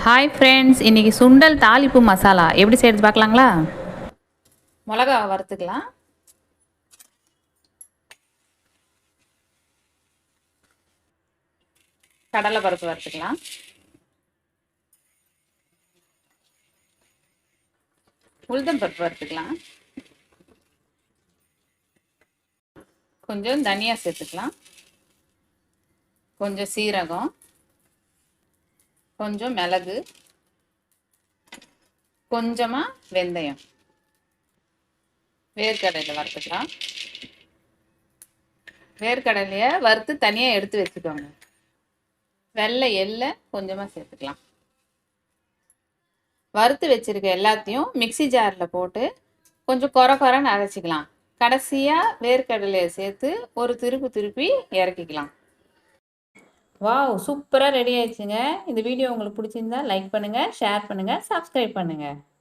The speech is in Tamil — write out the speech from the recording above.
ஹாய் ஃப்ரெண்ட்ஸ், இன்றைக்கி சுண்டல் தாளிப்பு மசாலா எப்படி செய்கிறது பார்க்கலாங்களா? மிளகா வறுத்துக்கலாம். கடலை பருப்பு வறுத்துக்கலாம். உளுத்தம் பருப்பு வறுத்துக்கலாம். கொஞ்சம் தனியா சேர்த்துக்கலாம். கொஞ்சம் சீரகம், கொஞ்சம் மிளகு, கொஞ்சமாக வெந்தயம், வேர்க்கடலை வறுத்துக்கலாம். வேர்க்கடலையை வறுத்து தனியாக எடுத்து வச்சுக்கோங்க. வெள்ளை எள்ளை கொஞ்சமாக சேர்த்துக்கலாம். வறுத்து வச்சுருக்க எல்லாத்தையும் மிக்சி ஜாரில் போட்டு கொஞ்சம் கொரன்னு அரைச்சிக்கலாம். கடைசியாக வேர்க்கடலையை சேர்த்து ஒரு திருப்பி இறக்கிக்கலாம். வாவ், சூப்பராக ரெடி ஆயிடுச்சுங்க. இந்த வீடியோ உங்களுக்கு பிடிச்சிருந்தா லைக் பண்ணுங்கள், ஷேர் பண்ணுங்கள், சப்ஸ்கிரைப் பண்ணுங்கள்.